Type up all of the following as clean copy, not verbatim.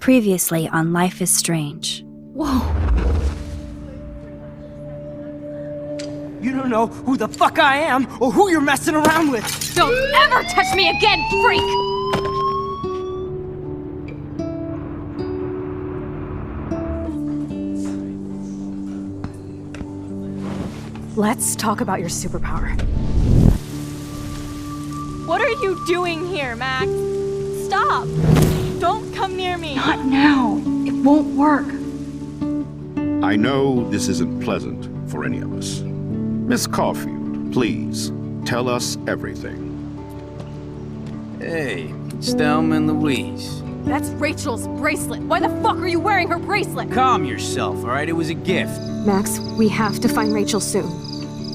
Previously on Life is Strange. Whoa! You don't know who the fuck I am or who you're messing around with! Don't ever touch me again, freak! Let's talk about your superpower. What are you doing here, Max? Stop! Don't come near me! Not now. It won't work. I know this isn't pleasant for any of us. Miss Caulfield, please, tell us everything. Hey, it's Thelma and Louise. That's Rachel's bracelet. Why the fuck are you wearing her bracelet? Calm yourself, all right? It was a gift. Max, we have to find Rachel soon.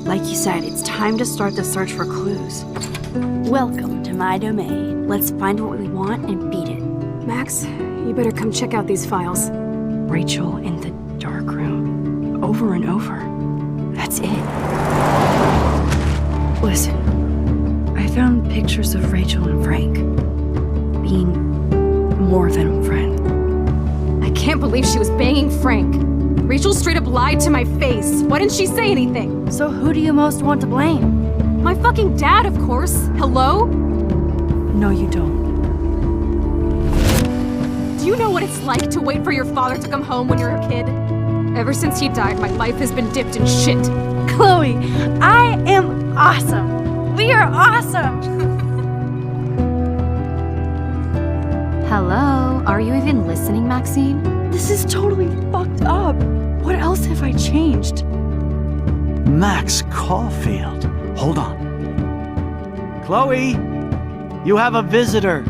Like you said, it's time to start the search for clues. Welcome to my domain. Let's find what we want and beat it. Max, you better come check out these files. Rachel in the dark room. Over and over. That's it. Listen, I found pictures of Rachel and Frank being more than a friend. I can't believe she was banging Frank. Rachel straight up lied to my face. Why didn't she say anything? So who do you most want to blame? My fucking dad, of course. Hello? No, you don't. Do you know what it's like to wait for your father to come home when you're a kid? Ever since he died, my life has been dipped in shit. Chloe, I am awesome. We are awesome. Hello? Are you even listening, Maxine? This is totally fucked up. What else have I changed? Max Caulfield. Hold on. Chloe, you have a visitor.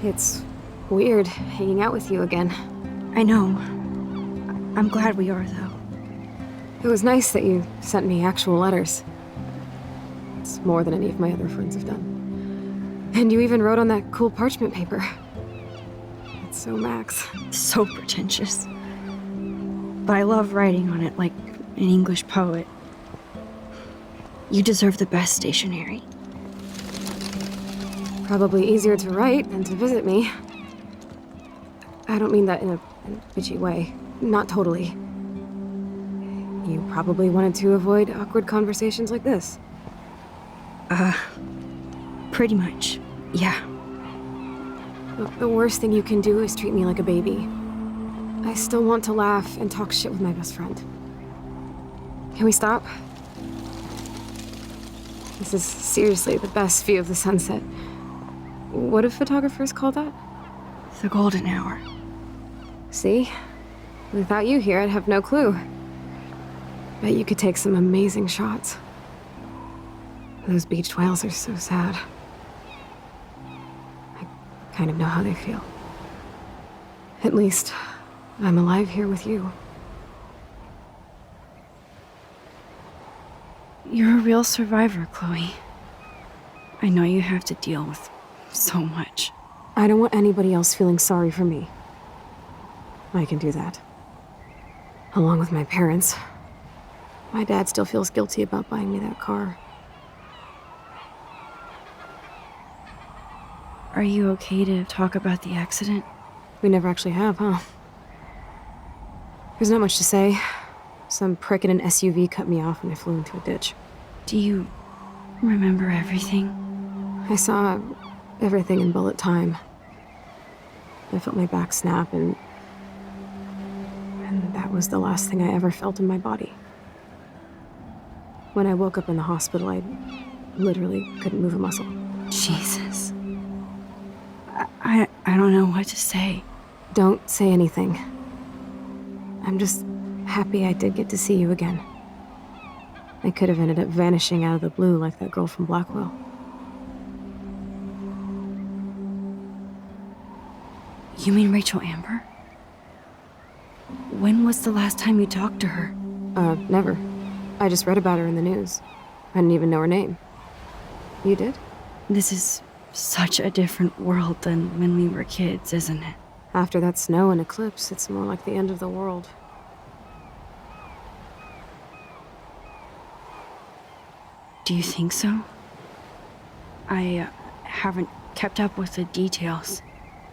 It's weird hanging out with you again. I know. I'm glad we are, though. It was nice that you sent me actual letters. It's more than any of my other friends have done. And you even wrote on that cool parchment paper. It's so Max. So pretentious. But I love writing on it like an English poet. You deserve the best stationery. Probably easier to write than to visit me. I don't mean that in a bitchy way. Not totally. You probably wanted to avoid awkward conversations like this. Pretty much, yeah. Look, the worst thing you can do is treat me like a baby. I still want to laugh and talk shit with my best friend. Can we stop? This is seriously the best view of the sunset. What do photographers call that? The golden hour. See? Without you here, I'd have no clue. Bet you could take some amazing shots. Those beached whales are so sad. I kind of know how they feel. At least, I'm alive here with you. You're a real survivor, Chloe. I know you have to deal with so much. I don't want anybody else feeling sorry for me. I can do that. Along with my parents. My dad still feels guilty about buying me that car. Are you okay to talk about the accident? We never actually have, huh? There's not much to say. Some prick in an SUV cut me off and I flew into a ditch. Do you remember everything? I saw everything in bullet time. I felt my back snap and that was the last thing I ever felt in my body. When I woke up in the hospital, I literally couldn't move a muscle. Jesus. I don't know what to say. Don't say anything. I'm just happy I did get to see you again. I could have ended up vanishing out of the blue like that girl from Blackwell. You mean Rachel Amber? When was the last time you talked to her? Never. I just read about her in the news. I didn't even know her name. You did? This is such a different world than when we were kids, isn't it? After that snow and eclipse, it's more like the end of the world. Do you think so? I haven't kept up with the details.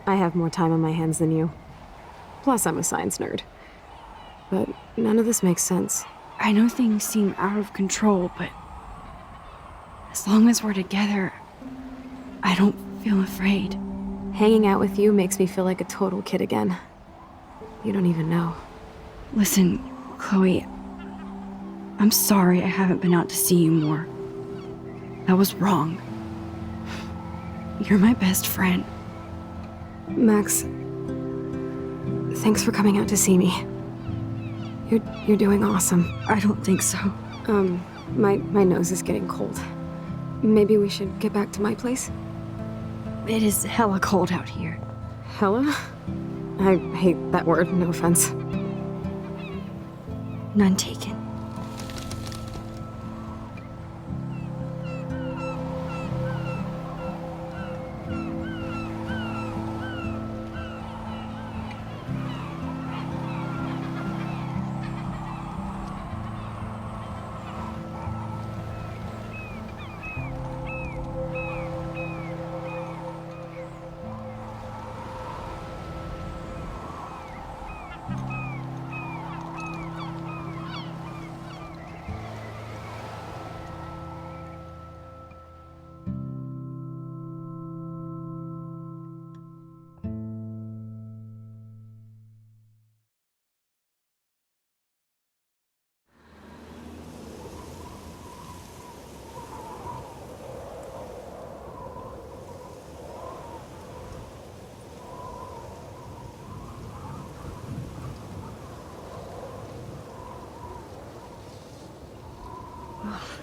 I have more time on my hands than you. Plus, I'm a science nerd. But none of this makes sense. I know things seem out of control, but as long as we're together, I don't feel afraid. Hanging out with you makes me feel like a total kid again. You don't even know. Listen, Chloe, I'm sorry I haven't been out to see you more. That was wrong. You're my best friend. Max, thanks for coming out to see me. You're doing awesome. I don't think so. My nose is getting cold. Maybe we should get back to my place? It is hella cold out here. Hella? I hate that word, no offense. None taken.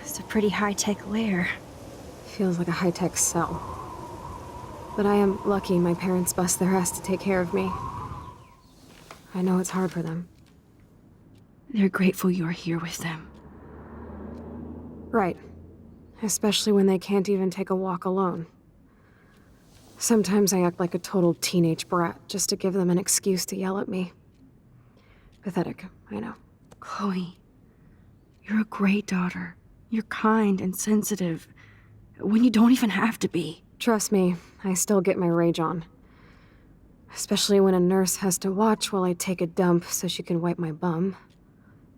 It's a pretty high-tech lair. Feels like a high-tech cell. But I am lucky my parents bust their ass to take care of me. I know it's hard for them. They're grateful you're here with them. Right. Especially when they can't even take a walk alone. Sometimes I act like a total teenage brat just to give them an excuse to yell at me. Pathetic, I know. Chloe, you're a great daughter. You're kind and sensitive when you don't even have to be. Trust me, I still get my rage on. Especially when a nurse has to watch while I take a dump so she can wipe my bum.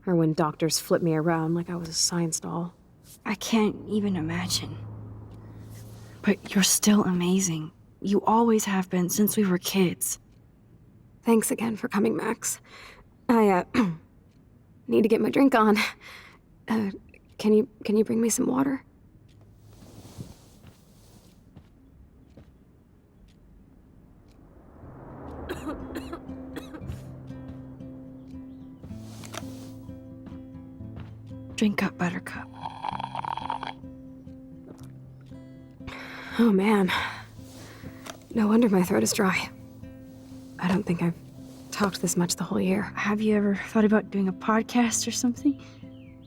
Or when doctors flip me around like I was a science doll. I can't even imagine. But you're still amazing. You always have been since we were kids. Thanks again for coming, Max. I, need to get my drink on. Can you bring me some water? Drink up, Buttercup. Oh man. No wonder my throat is dry. I don't think I've talked this much the whole year. Have you ever thought about doing a podcast or something?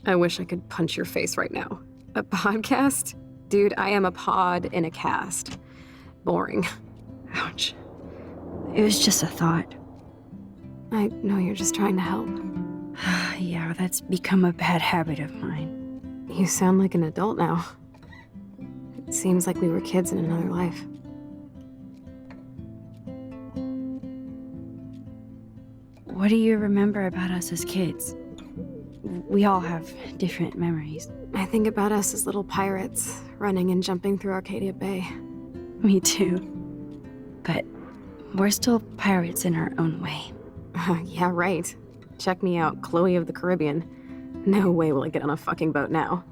I wish I could punch your face right now. A podcast? Dude, I am a pod in a cast. Boring. Ouch. It was just a thought. I know you're just trying to help. Yeah, that's become a bad habit of mine. You sound like an adult now. It seems like we were kids in another life. What do you remember about us as kids? We all have different memories. I think about us as little pirates, running and jumping through Arcadia Bay. Me too. But we're still pirates in our own way. Yeah, right. Check me out, Chloe of the Caribbean. No way will I get on a fucking boat now.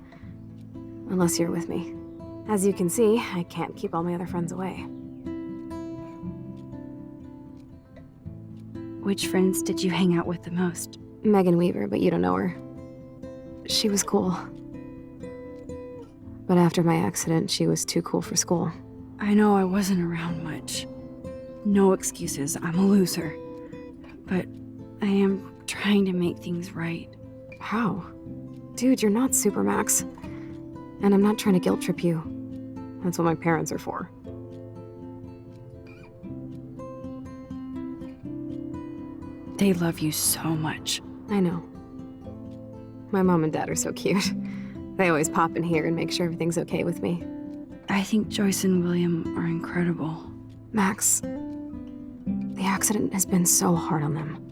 Unless you're with me. As you can see, I can't keep all my other friends away. Which friends did you hang out with the most? Megan Weaver, but you don't know her. She was cool. But after my accident, she was too cool for school. I know I wasn't around much. No excuses, I'm a loser. But I am trying to make things right. How? Dude, you're not Supermax. And I'm not trying to guilt trip you. That's what my parents are for. They love you so much. I know. My mom and dad are so cute. They always pop in here and make sure everything's okay with me. I think Joyce and William are incredible. Max, the accident has been so hard on them.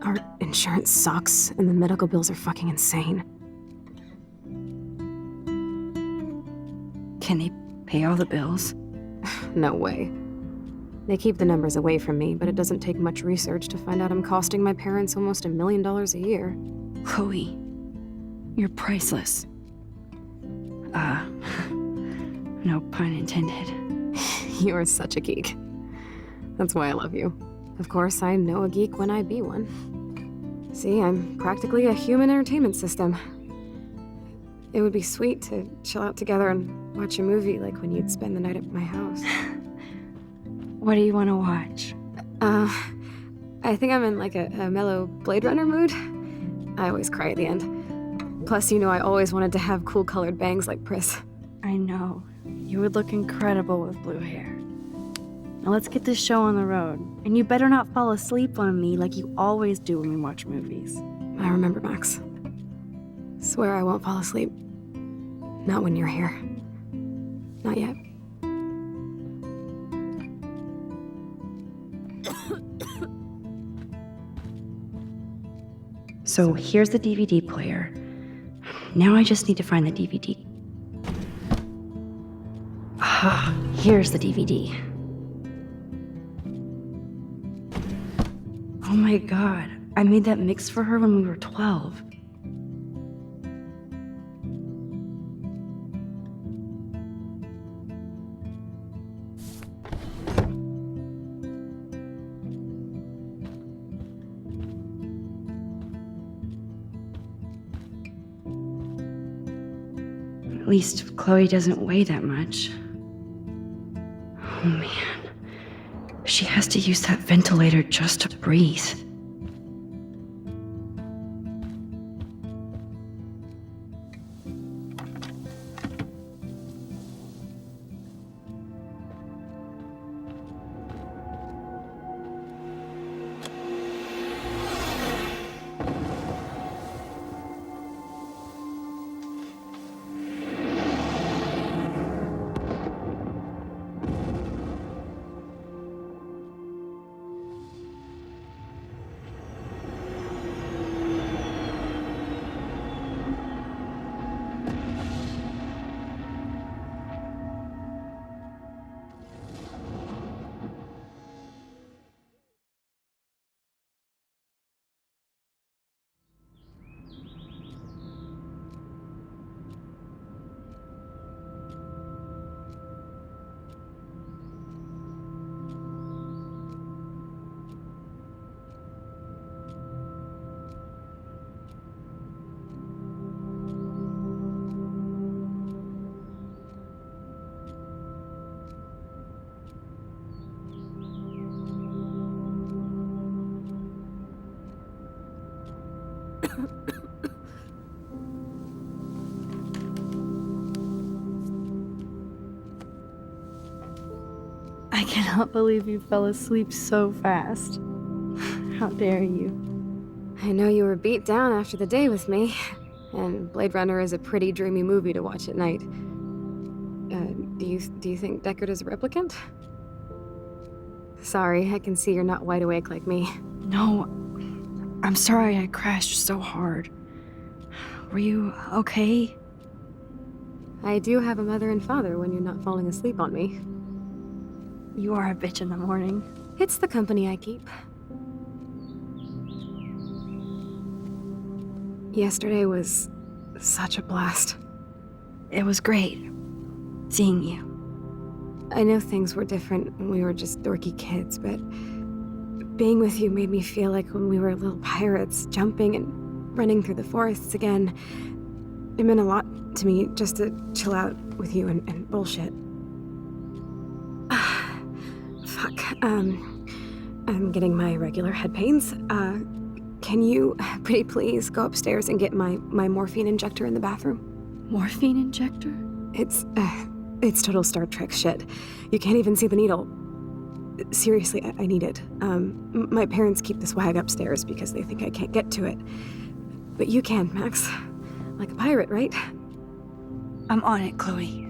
Our insurance sucks, and the medical bills are fucking insane. Can they pay all the bills? No way. They keep the numbers away from me, but it doesn't take much research to find out I'm costing my parents almost $1 million a year. Chloe, you're priceless. No pun intended. You are such a geek. That's why I love you. Of course, I know a geek when I be one. See, I'm practically a human entertainment system. It would be sweet to chill out together and watch a movie like when you'd spend the night at my house. What do you want to watch? I think I'm in like a mellow Blade Runner mood. I always cry at the end. Plus, you know I always wanted to have cool colored bangs like Pris. I know. You would look incredible with blue hair. Now let's get this show on the road. And you better not fall asleep on me like you always do when we watch movies. I remember, Max. Swear I won't fall asleep. Not when you're here. Not yet. So here's the DVD player. Now I just need to find the DVD. Ah, here's the DVD. Oh my god, I made that mix for her when we were 12. At least Chloe doesn't weigh that much. Oh man. She has to use that ventilator just to breathe. I cannot believe you fell asleep so fast. How dare you? I know you were beat down after the day with me, and Blade Runner is a pretty dreamy movie to watch at night. Do you think Deckard is a replicant? Sorry, I can see you're not wide awake like me. No, I'm sorry I crashed so hard. Were you okay? I do have a mother and father when you're not falling asleep on me. You are a bitch in the morning. It's the company I keep. Yesterday was such a blast. It was great seeing you. I know things were different when we were just dorky kids, but being with you made me feel like when we were little pirates, jumping and running through the forests again. It meant a lot to me just to chill out with you and bullshit. Fuck. I'm getting my regular head pains. Can you, pretty please, go upstairs and get my morphine injector in the bathroom? Morphine injector? It's total Star Trek shit. You can't even see the needle. Seriously, I need it. My parents keep the swag upstairs because they think I can't get to it. But you can, Max. Like a pirate, right? I'm on it, Chloe.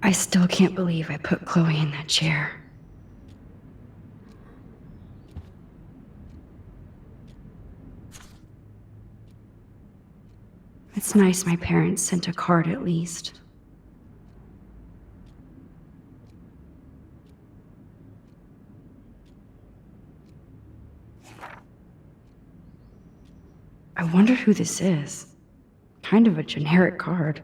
I still can't believe I put Chloe in that chair. It's nice my parents sent a card at least. I wonder who this is. Kind of a generic card.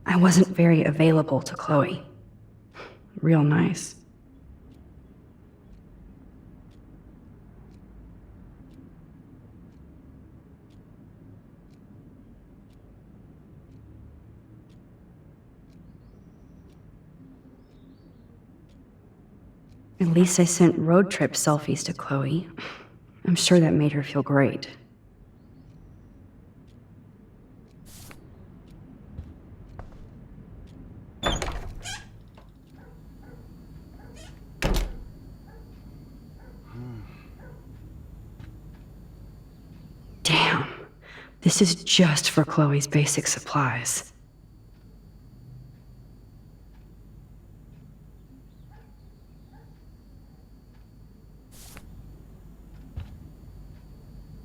I wasn't very available to Chloe. Real nice. At least I sent road trip selfies to Chloe. I'm sure that made her feel great. Damn, this is just for Chloe's basic supplies.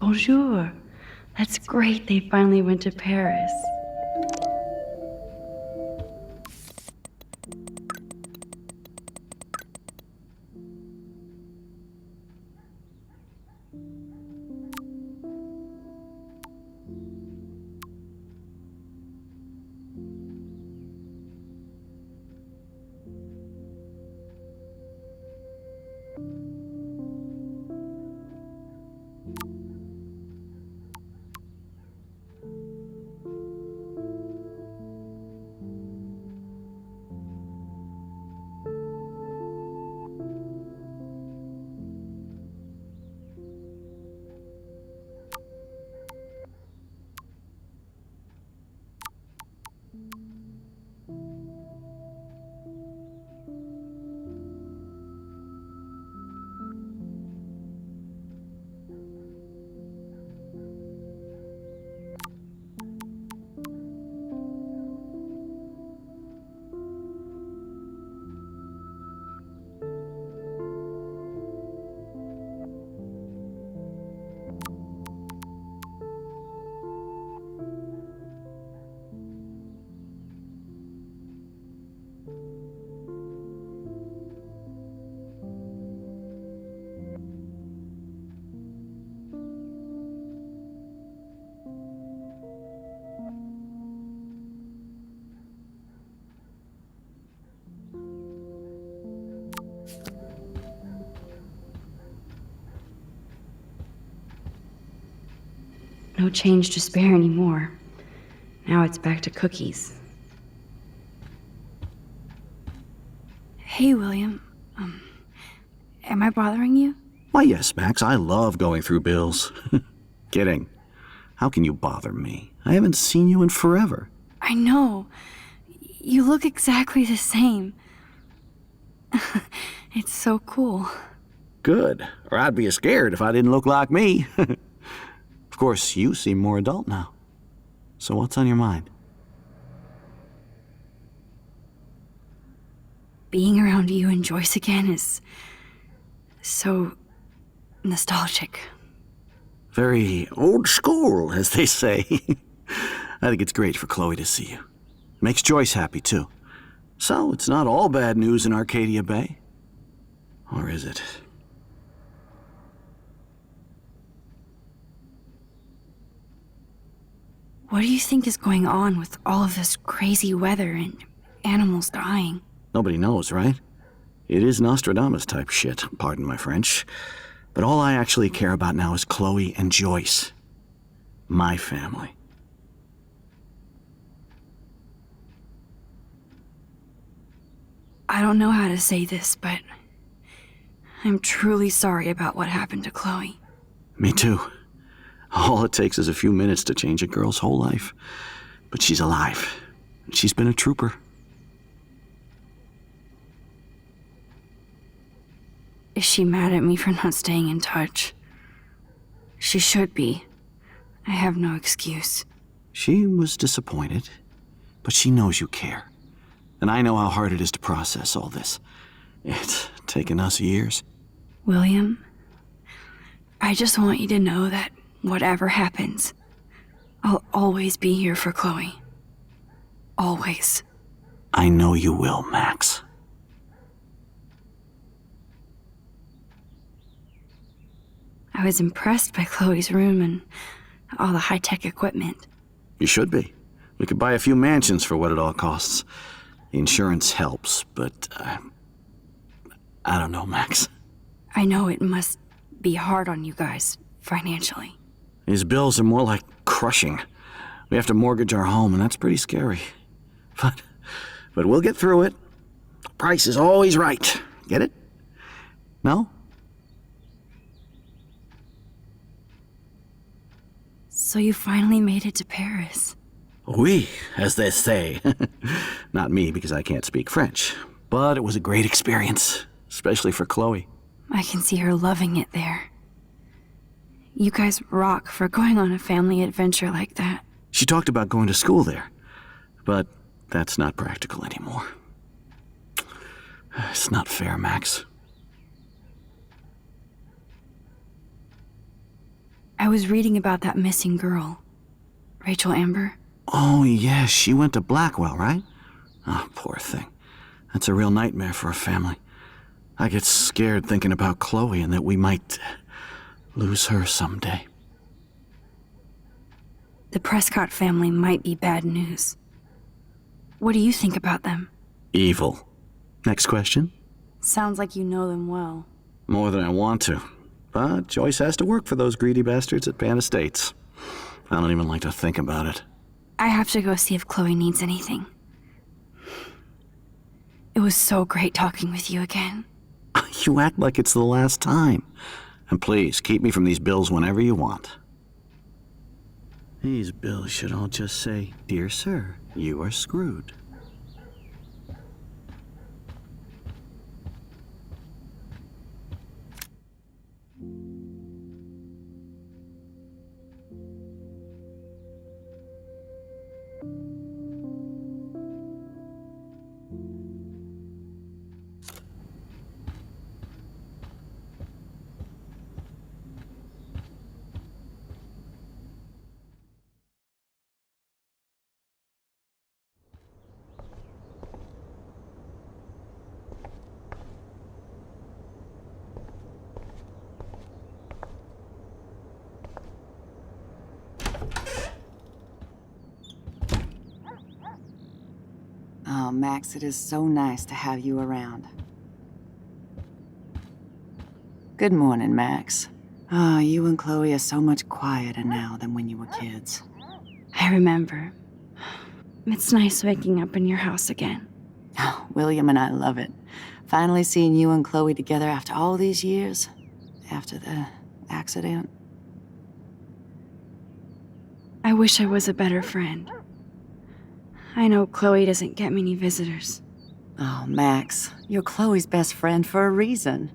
Bonjour. That's great they finally went to Paris. no change to spare anymore. Now it's back to cookies. Hey, William. Am I bothering you? Why, yes, Max. I love going through bills. Kidding. How can you bother me? I haven't seen you in forever. I know. You look exactly the same. It's so cool. Good. Or I'd be scared if I didn't look like me. Of course, you seem more adult now. So what's on your mind? Being around you and Joyce again is so nostalgic. Very old school, as they say. I think it's great for Chloe to see you. It makes Joyce happy, too. So, it's not all bad news in Arcadia Bay. Or is it? What do you think is going on with all of this crazy weather and animals dying? Nobody knows, right? It is Nostradamus-type shit, pardon my French. But all I actually care about now is Chloe and Joyce. My family. I don't know how to say this, but I'm truly sorry about what happened to Chloe. Me too. All it takes is a few minutes to change a girl's whole life. But she's alive. And she's been a trooper. Is she mad at me for not staying in touch? She should be. I have no excuse. She was disappointed, but she knows you care. And I know how hard it is to process all this. It's taken us years. William, I just want you to know that whatever happens, I'll always be here for Chloe. Always. I know you will, Max. I was impressed by Chloe's room and all the high-tech equipment. You should be. We could buy a few mansions for what it all costs. The insurance helps, but I don't know, Max. I know it must be hard on you guys, financially. These bills are more like crushing. We have to mortgage our home, and that's pretty scary. But we'll get through it. The price is always right. Get it? No? So you finally made it to Paris. Oui, as they say. Not me, because I can't speak French. But it was a great experience, especially for Chloe. I can see her loving it there. You guys rock for going on a family adventure like that. She talked about going to school there, but that's not practical anymore. It's not fair, Max. I was reading about that missing girl, Rachel Amber. Oh, yeah, she went to Blackwell, right? Oh, poor thing. That's a real nightmare for a family. I get scared thinking about Chloe and that we might lose her someday. The Prescott family might be bad news. What do you think about them? Evil. Next question? Sounds like you know them well. More than I want to. But Joyce has to work for those greedy bastards at Pan Estates. I don't even like to think about it. I have to go see if Chloe needs anything. It was so great talking with you again. You act like it's the last time. And please, keep me from these bills whenever you want. These bills should all just say, "Dear sir, you are screwed." Oh, Max, it is so nice to have you around. Good morning, Max. Oh, you and Chloe are so much quieter now than when you were kids. I remember. It's nice waking up in your house again. Oh, William and I love it. Finally seeing you and Chloe together after all these years. After the accident. I wish I was a better friend. I know Chloe doesn't get many visitors. Oh, Max, you're Chloe's best friend for a reason.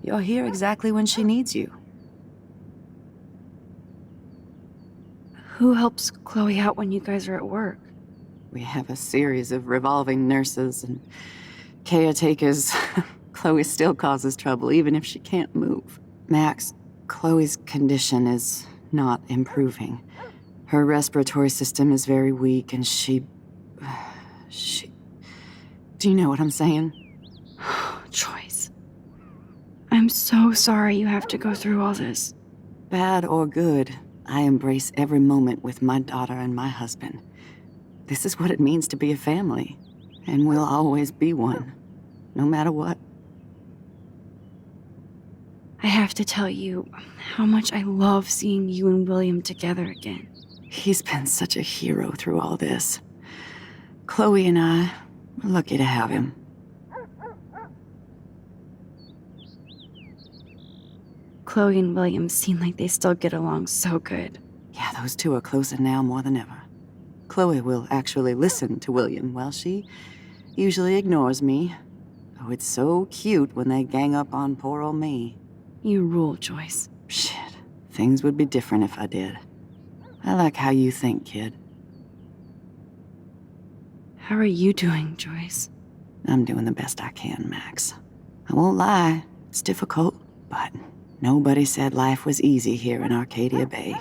You're here exactly when she needs you. Who helps Chloe out when you guys are at work? We have a series of revolving nurses and caretakers. Chloe still causes trouble, even if she can't move. Max, Chloe's condition is not improving. Her respiratory system is very weak, and she... Do you know what I'm saying? Joyce. I'm so sorry you have to go through all this. Bad or good, I embrace every moment with my daughter and my husband. This is what it means to be a family, and we'll always be one, no matter what. I have to tell you how much I love seeing you and William together again. He's been such a hero through all this. Chloe and I are lucky to have him. Chloe and William seem like they still get along so good. Yeah, those two are closer now more than ever. Chloe will actually listen to William, while she usually ignores me. Oh, it's so cute when they gang up on poor old me. You rule, Joyce. Shit, things would be different if I did. I like how you think, kid. How are you doing, Joyce? I'm doing the best I can, Max. I won't lie, it's difficult, but nobody said life was easy here in Arcadia Bay.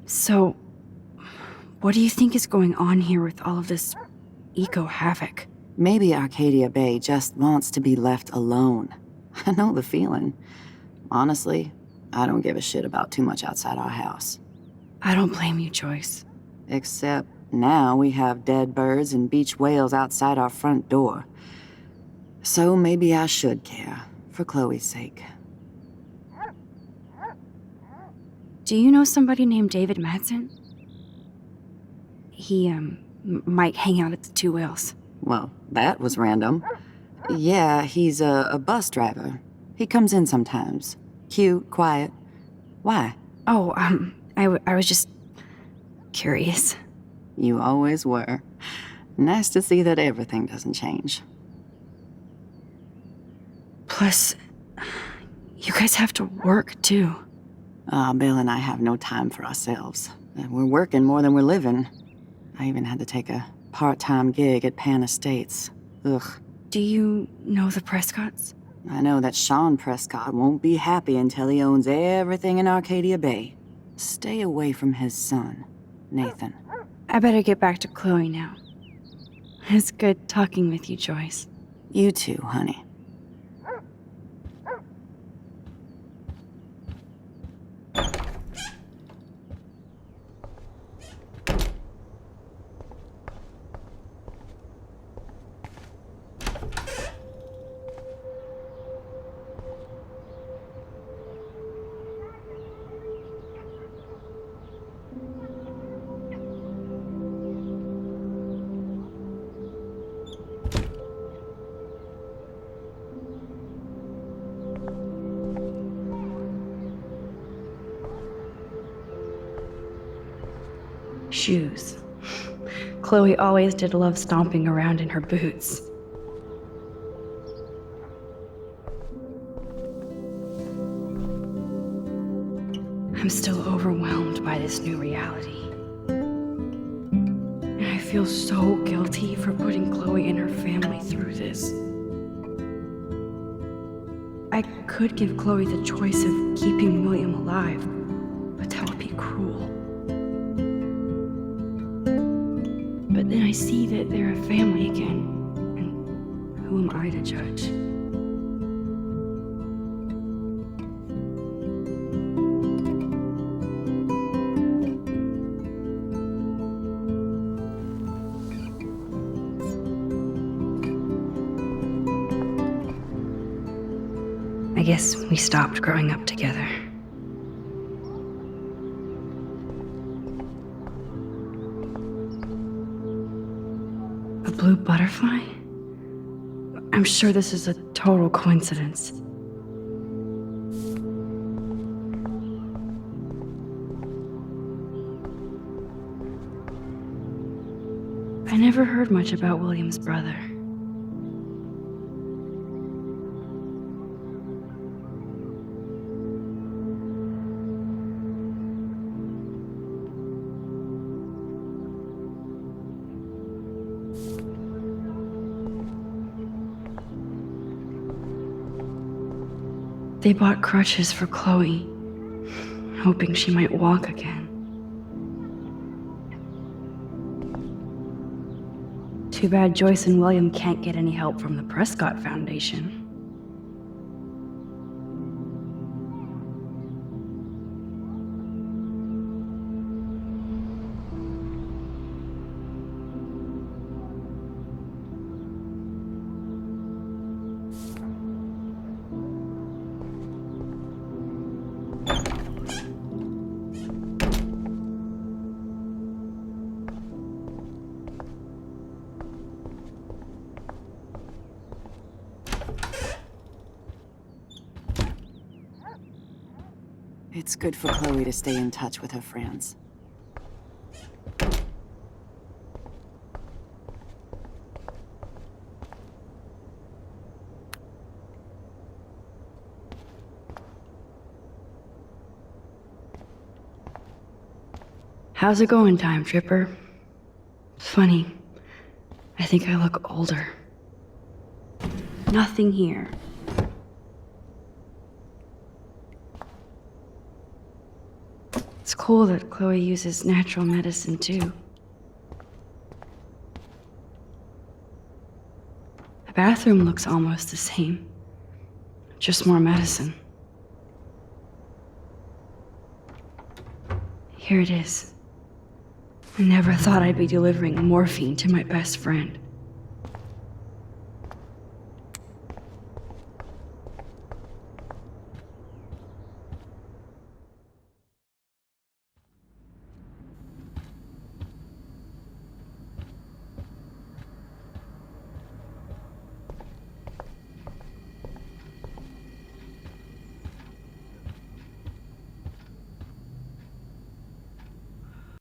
So, what do you think is going on here with all of this eco-havoc? Maybe Arcadia Bay just wants to be left alone. I know the feeling. Honestly, I don't give a shit about too much outside our house. I don't blame you, Joyce. Except now we have dead birds and beach whales outside our front door. So maybe I should care, for Chloe's sake. Do you know somebody named David Madsen? He, might hang out at the Two Whales. Well, that was random. Yeah, he's a bus driver. He comes in sometimes. Cute, quiet. Why? Oh, I was just curious. You always were. Nice to see that everything doesn't change. Plus, you guys have to work, too. Bill and I have no time for ourselves. We're working more than we're living. I even had to take a part-time gig at Pan Estates. Ugh. Do you know the Prescotts? I know that Sean Prescott won't be happy until he owns everything in Arcadia Bay. Stay away from his son, Nathan. I better get back to Chloe now. It's good talking with you, Joyce. You too, honey. Shoes. Chloe always did love stomping around in her boots. I'm still overwhelmed by this new reality. And I feel so guilty for putting Chloe and her family through this. I could give Chloe the choice of keeping William alive, but that would be cruel. But then I see that they're a family again, and who am I to judge? I guess we stopped growing up together. A blue butterfly? I'm sure this is a total coincidence. I never heard much about William's brother. They bought crutches for Chloe, hoping she might walk again. Too bad Joyce and William can't get any help from the Prescott Foundation. It's good for Chloe to stay in touch with her friends. How's it going, Time Tripper? Funny, I think I look older. Nothing here. It's cool that Chloe uses natural medicine too. The bathroom looks almost the same, just more medicine. Here it is. I never thought I'd be delivering morphine to my best friend.